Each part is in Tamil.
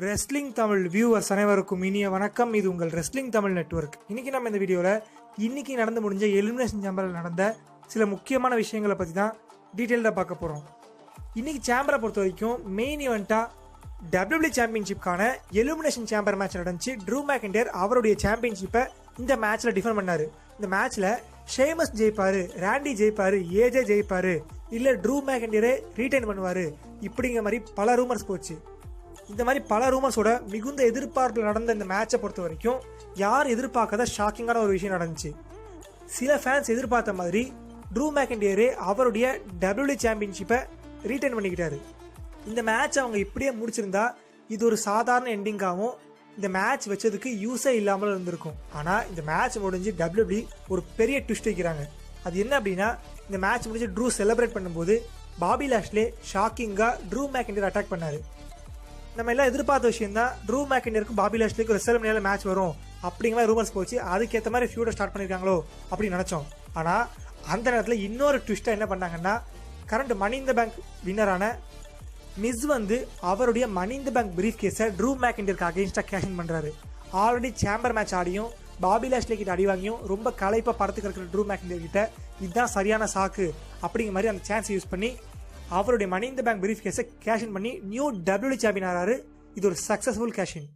ரெஸ்லிங் தமிழ் வியூவர்ஸ் அனைவருக்கும் இனிய வணக்கம். இது உங்கள் ரெஸ்லிங் தமிழ் நெட்வொர்க். இன்னைக்கு நம்ம இந்த வீடியோவில் இன்னைக்கு நடந்து முடிஞ்ச எலிமினேஷன் சேம்பரில் நடந்த சில முக்கியமான விஷயங்களை பற்றி தான் டீட்டெயில்டாக பார்க்க போகிறோம். இன்னைக்கு சேம்பரை பொறுத்த வரைக்கும் மெயின் ஈவெண்ட்டாக WWE சாம்பியன்ஷிப்கான எலிமினேஷன் சேம்பர் மேட்ச் நடந்துச்சு. ட்ரூ மேக்கின்டையர் அவருடைய சாம்பியன்ஷிப்பை இந்த மேட்ச்சில் டிஃபெண்ட் பண்ணார். இந்த மேட்ச்சில் ஷேமஸ் ஜெயிப்பார், ராண்டி ஜெயிப்பார், ஏஜே ஜெயிப்பார், இல்லை ட்ரூ மேக்கின்டையரே ரீடைன் பண்ணுவார், இப்படிங்கிற மாதிரி பல ரூமர்ஸ் போச்சு. இந்த மாதிரி பல ரூமர்ஸோட மிகுந்த எதிர்பார்ப்பில் நடந்த இந்த மேட்சை பொறுத்த வரைக்கும் யார் எதிர்பார்க்காத ஷாக்கிங்கான ஒரு விஷயம் நடந்துச்சு. சில ஃபேன்ஸ் எதிர்பார்த்த மாதிரி ட்ரூ மேக்கின்டையரே அவருடைய WWE சாம்பியன்ஷிப்பை ரீடைன் பண்ணிக்கிட்டாரு. இந்த மேட்ச் அவங்க இப்படியே முடிச்சிருந்தா இது ஒரு சாதாரண எண்டிங்காகவும் இந்த மேட்ச் வச்சதுக்கு யூஸே இல்லாமல் இருந்திருக்கும். ஆனால் இந்த மேட்ச் முடிஞ்சு WWE ஒரு பெரிய ட்விஸ்ட் வைக்கிறாங்க. அது என்ன அப்படின்னா, இந்த மேட்ச் முடிஞ்சு ட்ரூ செலிப்ரேட் பண்ணும்போது பாபி லாஷ்லே ஷாக்கிங்காக ட்ரூ மேக்கின்டையர் அட்டாக் பண்ணார். நம்ம எல்லாம் எதிர்பார்த்த விஷயம் தான், ட்ரூ மேக்கின்டையருக்கும் பாபி லாஷ்லேக்கு ஒரு ரெஸ்ல்மேனியால மேட்ச் வரும் அப்படிங்கிற மாதிரி ரூமர்ஸ் போச்சு. அதுக்கேற்ற மாதிரி ஃபியூடை ஸ்டார்ட் பண்ணியிருக்காங்களோ அப்படின்னு நினச்சோம். ஆனால் அந்த நேரத்தில் இன்னொரு ட்விஸ்ட்டாக என்ன பண்ணாங்கன்னா, current money in the bank வின்னரான மிஸ் அவருடைய money in the bank brief கேஸை ட்ரூ மேக்கின்டையருக்கு அகெயின்ஸ்டாக கேஷன் பண்ணுறாரு. ஆல்ரெடி சேம்பர் மேட்ச் ஆடியும் பாபி லாஷ்லே கிட்ட அடி வாங்கியும் ரொம்ப களைப்பாக படத்துக்கு இருக்கிற ட்ரூ மேக்கின்டையர் கிட்ட இதுதான் சரியான சாக்கு அப்படிங்கிற மாதிரி அந்த சான்ஸ் யூஸ் பண்ணி அவருடைய money in the bank brief கேஸை கேஷன் பண்ணி நியூ WWE சாம்பியன் ஆறாரு. இது ஒரு சக்ஸஸ்ஃபுல் கேஷின்.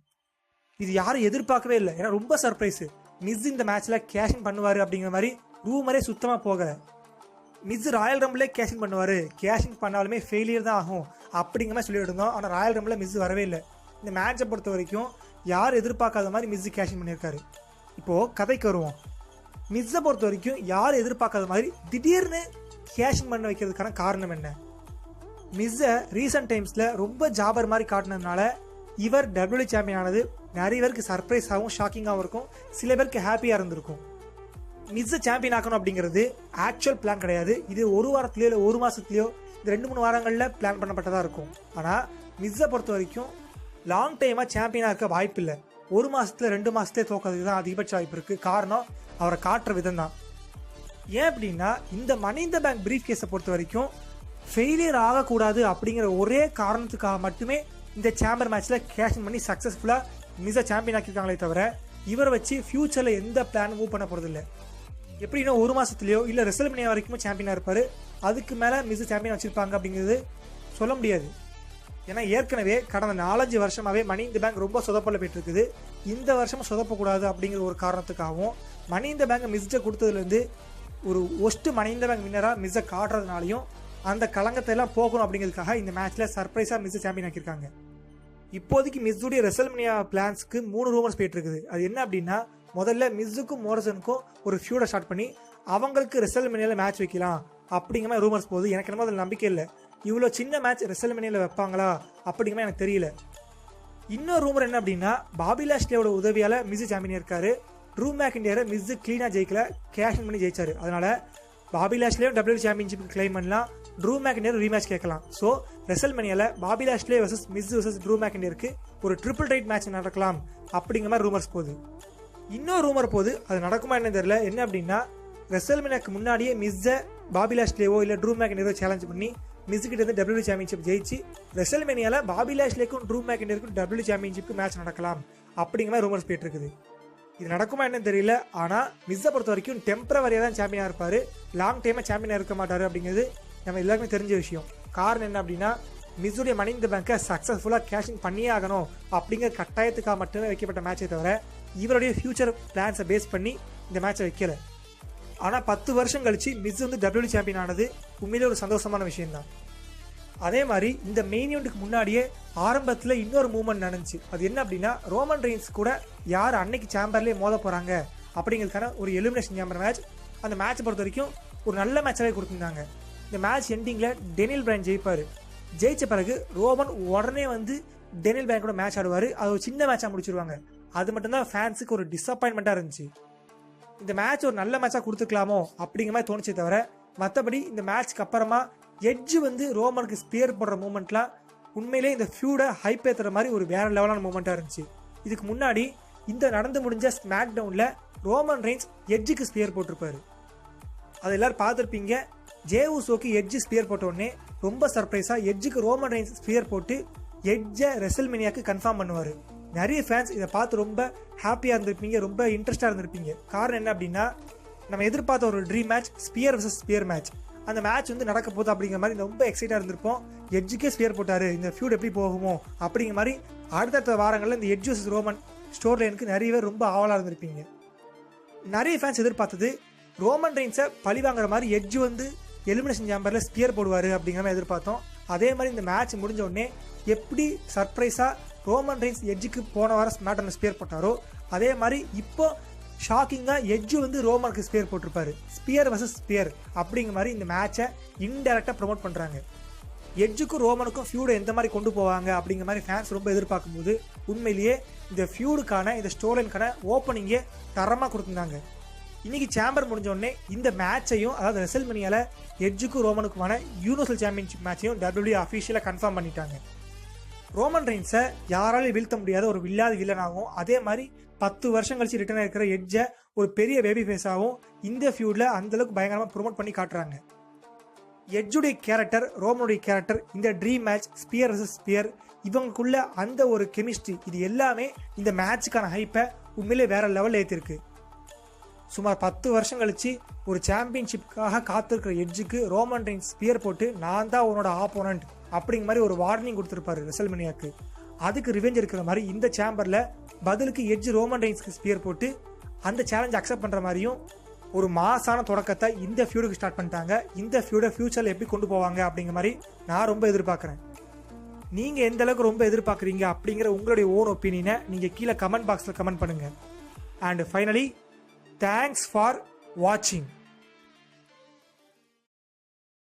இது யாரும் எதிர்பார்க்கவே இல்லை. ஏன்னா ரொம்ப சர்ப்ரைஸ். மிஸ் இந்த மேட்ச்ல கேஷின் பண்ணுவார் அப்படிங்கிற மாதிரி ரூமரே சுத்தமாக போகலை. மிஸ் ராயல் ரம்பிளே கேஷின் பண்ணுவார், கேஷின் பண்ணாலுமே ஃபெயிலியர் தான் ஆகும் அப்படிங்கிற மாதிரி சொல்லிட்டு இருந்தோம். ஆனால் ராயல் ரம்பில் மிஸ் வரவே இல்லை. இந்த மேட்சை பொறுத்த வரைக்கும் யார் எதிர்பார்க்காத மாதிரி மிஸ் கேஷின் பண்ணியிருக்காரு. இப்போது கதைக்கு வருவோம். மிஸ்ஸை பொறுத்த வரைக்கும் யார் எதிர்பார்க்காத மாதிரி திடீர்னு கேஷின் பண்ண வைக்கிறதுக்கான காரணம் என்ன? மிஸ்ஸை ரீசன்ட் டைம்ஸில் ரொம்ப ஜாபர் மாதிரி காட்டினதுனால இவர் WWE சாம்பியன் ஆனது நிறைய பேருக்கு சர்ப்ரைஸாகவும் ஷாக்கிங்காகவும் இருக்கும், சில பேருக்கு ஹாப்பியாக இருந்திருக்கும். மிஸ்ஸை சாம்பியன் ஆக்கணும் அப்படிங்கிறது ஆக்சுவல் பிளான் கிடையாது. இது ஒரு வாரத்துலையோ இல்லை ஒரு மாதத்துலையோ இந்த 2-3 வாரங்களில் பிளான் பண்ணப்பட்டதாக இருக்கும். ஆனால் மிஸ்ஸை பொறுத்த வரைக்கும் லாங் டைமாக சாம்பியனாக இருக்க வாய்ப்பு இல்லை. 1 மாதத்தில் 2 மாதத்துலேயே தோக்கிறதுக்கு தான் அதிகபட்ச வாய்ப்பு இருக்குது. காரணம் அவரை காட்டுற விதம் தான். ஏன் அப்படின்னா, இந்த மணி இன் த பேங்க் பிரீஃப் கேஸை பொறுத்த வரைக்கும் ஃபெயிலியர் ஆகக்கூடாது அப்படிங்கிற ஒரே காரணத்துக்காக மட்டுமே இந்த சேம்பர் மேட்ச்சில் கேஷன் பண்ணி சக்ஸஸ்ஃபுல்லாக மிஸ்ஸை சாம்பியன் ஆக்கியிருக்காங்களே தவிர இவரை வச்சு ஃபியூச்சரில் எந்த பிளான் மூவ் பண்ண போகிறதில்லை. எப்படின்னா 1 மாதத்துலையோ இல்லை ரெஸ்ல்மேனியா வரைக்குமே சாம்பியனாக இருப்பார், அதுக்கு மேலே மிஸ் சாம்பியன் வச்சுருப்பாங்க அப்படிங்கிறது சொல்ல முடியாது. ஏன்னா ஏற்கனவே கடந்த 4-5 வருஷமாகவே மணி இன் த பேங்க் ரொம்ப சொதப்பல போயிட்டு இருக்குது. இந்த வருஷமும் சொதப்பக்கூடாது அப்படிங்கிற ஒரு காரணத்துக்காகவும் மணி இன் த பேங்கை மிஸ்ஸை கொடுத்ததுலேருந்து ஒரு worst money in the bank வின்னராக மிஸ்ஸை காட்டுறதுனாலையும் அந்த களங்கத்தை எல்லாம் போகணும் அப்படிங்கிறதுக்காக இந்த மேட்ச்ல சர்ப்ரைஸாக மிஸ் சாம்பியன் ஆக்கியிருக்காங்க. இப்போதைக்கு மிஸ்ஸுடைய ரெஸ்ல்மேனியா பிளான்ஸ்க்கு 3 ரூமர்ஸ் போயிட்டு இருக்குது. அது என்ன அப்படின்னா, முதல்ல மிஸ்ஸுக்கும் மோரசனுக்கும் ஒரு ஃபியூடை ஸ்டார்ட் பண்ணி அவங்களுக்கு ரெஸ்ல்மேனியாவில் மேட்ச் வைக்கலாம் அப்படிங்கிற மாதிரி ரூமர்ஸ் போகுது. எனக்கு என்னமோ அதில் நம்பிக்கை இல்லை. இவ்வளோ சின்ன மேட்ச் ரெஸ்ல்மேனியாவில் வைப்பாங்களா அப்படிங்கிற மாதிரி எனக்கு தெரியல. இன்னொரு ரூமர் என்ன அப்படின்னா, பாபி லாஷ்லேயோட உதவியால் மிஸ் சாம்பியன் இருக்காரு. ட்ரூ மேக்கின்டையரை மிஸ் கிளீனாக ஜெயிக்கல, கேஷன் பண்ணி ஜெயிச்சாரு. அதனால பாபி லாஷ்லேயும் WWE சாம்பியன்ஷிப் கிளைம் பண்ணலாம், ட்ரூ மேக்கின்டையர் ரீமேட்ச் கேட்கலாம். ஸோ ரெஸ்ல்மேனியாவில் Bobby Lashley versus Miz versus Drew மேக்கின்டையருக்கு ஒரு ட்ரிபிள் ரைட் மேட்ச் நடக்கலாம் அப்படிங்கிற மாதிரி ரூமர்ஸ் போகுது. இன்னொரு ரூமர் போகுது, அது நடக்குமா என்ன தெரியல. என்ன அப்படின்னா, ரெஸ்ல்மேனியாக்கு முன்னாடியே மிஸ்ஸை பாபி லாஷ்லேவோ இல்லை ட்ரூ மேக்கின்டையரோ சேலஞ்ச் பண்ணி மிஸ் கிட்ட இருந்து WWE சாம்பியன்ஷிப் ஜெயிச்சு ரெஸ்ல்மேனியாவில் பாபி லாஷ்லேக்கும் ட்ரூ மேக்கின்டையருக்கும் WWE சாம்பியன்ஷிப்க்கு மேட்ச் நடக்கலாம் அப்படிங்கிற மாதிரி ரூமர்ஸ் போயிட்டு இருக்குது. இது நடக்குமா என்னன்னு தெரியல. ஆனால் மிஸ்ஸை பொறுத்த வரைக்கும் டெம்பரவரியாக தான் சாம்பியனாக இருப்பார், லாங் டைமாக சாம்பியனாக இருக்க மாட்டார் அப்படிங்கிறது நம்ம எல்லாருக்குமே தெரிஞ்ச விஷயம். காரணம் என்ன அப்படின்னா, மிஸ்ஸுடைய மணி இன் த பேங்கை சக்ஸஸ்ஃபுல்லாக கேஷிங் பண்ணியே ஆகணும் அப்படிங்கிற கட்டாயத்துக்காக மட்டுமே வைக்கப்பட்ட மேட்சை தவிர இவருடைய ஃபியூச்சர் பிளான்ஸை பேஸ் பண்ணி இந்த மேட்சை வைக்கல. ஆனால் 10 வருஷம் கழிச்சு மிஸ் WWE சாம்பியன் ஆனது உண்மையிலே ஒரு சந்தோஷமான விஷயம்தான். அதே மாதிரி இந்த மெயின் ஈவெண்ட்டுக்கு முன்னாடியே ஆரம்பத்தில் இன்னொரு மூவ்மெண்ட் நடந்துச்சு. அது என்ன அப்படின்னா, ரோமன் ரெயின்ஸ் கூட யார் அன்னைக்கு சேம்பர்லேயே மோத போகிறாங்க அப்படிங்கிறதுக்கான ஒரு எலிமினேஷன் சேம்பர் மேட்ச். அந்த மேட்சை பொறுத்த வரைக்கும் ஒரு நல்ல மேட்சாகவே கொடுத்துருந்தாங்க. இந்த மேட்ச் எண்டிங்கில் டேனியல் பிரையன் ஜெயிப்பார். ஜெயிச்ச பிறகு ரோமன் உடனே டேனியல் பிரையன் கூட மேட்ச் ஆடுவார். அது ஒரு சின்ன மேட்சாக முடிச்சிருவாங்க. அது மட்டும்தான் ஃபேன்ஸுக்கு ஒரு டிசப்பாயின்மெண்ட்டாக இருந்துச்சு. இந்த மேட்ச் ஒரு நல்ல மேட்சாக கொடுத்துக்கலாமோ அப்படிங்கிற மாதிரி தோணுச்சே தவிர மற்றபடி இந்த மேட்ச்க்கு அப்புறமா எட்ஜ் ரோமனுக்கு ஸ்பியர் போடுற மூமெண்ட்லாம் உண்மையிலே இந்த ஃபியூடை ஹைப் ஏற்றுற மாதிரி ஒரு வேற லெவலான மூமெண்ட்டாக இருந்துச்சு. இதுக்கு முன்னாடி இந்த நடந்து முடிஞ்ச ஸ்மாக் டவுனில் ரோமன் ரெயின்ஸ் எட்ஜுக்கு ஸ்பியர் போட்டிருப்பாரு. அதை எல்லாரும் பார்த்துருப்பீங்க. ஜே உசோக்கு எட்ஜு ஸ்பியர் போட்ட உடனே ரொம்ப சர்ப்ரைஸாக எட்ஜுக்கு ரோமன் ரெயின்ஸ் ஸ்பியர் போட்டு எட்ஜை ரெசல்மேனியாக்கு கன்ஃபார்ம் பண்ணுவார். நிறைய ஃபேன்ஸ் இதை பார்த்து ரொம்ப ஹாப்பியாக இருந்திருப்பீங்க, ரொம்ப இன்ட்ரெஸ்டாக இருந்திருப்பீங்க. காரணம் என்ன அப்படின்னா, நம்ம எதிர்பார்த்த ஒரு dream match, spear vs spear match. அந்த மேட்ச் வந்து நடக்க போகுது அப்படிங்கிற மாதிரி ரொம்ப எக்ஸைட்டாக இருந்திருப்போம். எட்ஜுக்கே ஸ்பியர் போட்டார், இந்த ஃபியூட் எப்படி போகுமோ அப்படிங்கிற மாதிரி அடுத்தடுத்த வாரங்களில் இந்த எட்ஜ் vs ரோமன் ஸ்டோர் லைனுக்கு நிறையவே ரொம்ப ஆவலாக இருந்திருப்பீங்க. நிறைய ஃபேன்ஸ் எதிர்பார்த்தது ரோமன் ரெயின்ஸை பழி வாங்குற மாதிரி எட்ஜ் வந்து எலிமினேஷன் சேம்பரில் ஸ்பியர் போடுவார் அப்படிங்கிற மாதிரி எதிர்பார்த்தோம். அதே மாதிரி இந்த மேட்ச் முடிஞ்ச உடனே எப்படி சர்ப்ரைஸாக ரோமன் ரெயின்ஸ் எட்ஜுக்கு போன வாரம் ஸ்மாக்டவுனில் ஸ்பியர் போட்டாரோ அதே மாதிரி இப்போ ஷாக்கிங்காக எட்ஜு வந்து ரோமனுக்கு ஸ்பியர் போட்டிருப்பாரு. ஸ்பியர் vs ஸ்பியர் அப்படிங்கிற மாதிரி இந்த மேட்சை இன்டெரக்டாக ப்ரொமோட் பண்ணுறாங்க. எட்ஜுக்கும் ரோமனுக்கும் ஃபியூடை எந்த மாதிரி கொண்டு போவாங்க அப்படிங்கிற மாதிரி ஃபேன்ஸ் ரொம்ப எதிர்பார்க்கும்போது உண்மையிலேயே இந்த ஃபியூடுக்கான இந்த ஸ்டோர்லைனுக்கான ஓப்பனிங்கே தரமாக கொடுத்துருந்தாங்க. இன்னைக்கு சேம்பர் முடிஞ்ச உடனே இந்த மேட்சையும், அதாவது ரெசல்மேனியால எட்ஜுக்கும் ரோமனுக்குமான யூனிவர்சல் சாம்பியன்ஷிப் மேட்சையும் WWE அஃபிஷியலாக கன்ஃபார்ம் பண்ணிட்டாங்க. ரோமன் ரெயின்ஸை யாராலையும் வீழ்த்த முடியாத ஒரு வில்லாத வில்லனாகவும், அதே மாதிரி 10 வருஷம் கழிச்சு ரிட்டர்ன் இருக்கிற எட்ஜை ஒரு பெரிய பேபி ஃபேஸாகவும் இந்த ஃபியூட்ல அந்தளவுக்கு பயங்கரமாக ப்ரொமோட் பண்ணி காட்டுறாங்க. எட்ஜுடைய கேரக்டர், ரோமனுடைய கேரக்டர், இந்த dream match, spear vs spear, இவங்களுக்குள்ள அந்த ஒரு கெமிஸ்ட்ரி, இது எல்லாமே இந்த மேட்சுக்கான ஹைப்பை உண்மையிலே வேற லெவலில் ஏற்றிருக்கு. சுமார் 10 வருஷம் கழிச்சு ஒரு சாம்பியன்ஷிப்காக காத்திருக்கிற எட்ஜுக்கு ரோமன் ரெயின்ஸ் ஸ்பியர் போட்டு நான் தான் உன்னோட ஆப்போனன்ட் அப்படிங்கிற மாதிரி ஒரு வார்னிங் கொடுத்துருப்பாரு ரெசல்மேனியாக்கு. அதுக்கு ரிவெஞ்ச் இருக்கிற மாதிரி இந்த சேம்பரில் பதிலுக்கு எட்ஜ் ரோமன் ரெயின்ஸ்க்கு ஸ்பியர் போட்டு அந்த சேலஞ்ச் அக்செப்ட் பண்ணுற மாதிரியும் ஒரு மாசான தொடக்கத்தை இந்த ஃபியூடுக்கு ஸ்டார்ட் பண்ணிட்டாங்க. இந்த ஃபியூடை ஃபியூச்சரில் எப்படி கொண்டு போவாங்க அப்படிங்கிற மாதிரி நான் ரொம்ப எதிர்பார்க்குறேன். நீங்கள் எந்த அளவுக்கு ரொம்ப எதிர்பார்க்குறீங்க அப்படிங்கிற உங்களுடைய ஓன் ஒப்பீனியனை நீங்கள் கீழே கமெண்ட் பாக்ஸில் கமெண்ட் பண்ணுங்கள். அண்ட் ஃபைனலி, தேங்க்ஸ் ஃபார் வாட்சிங்.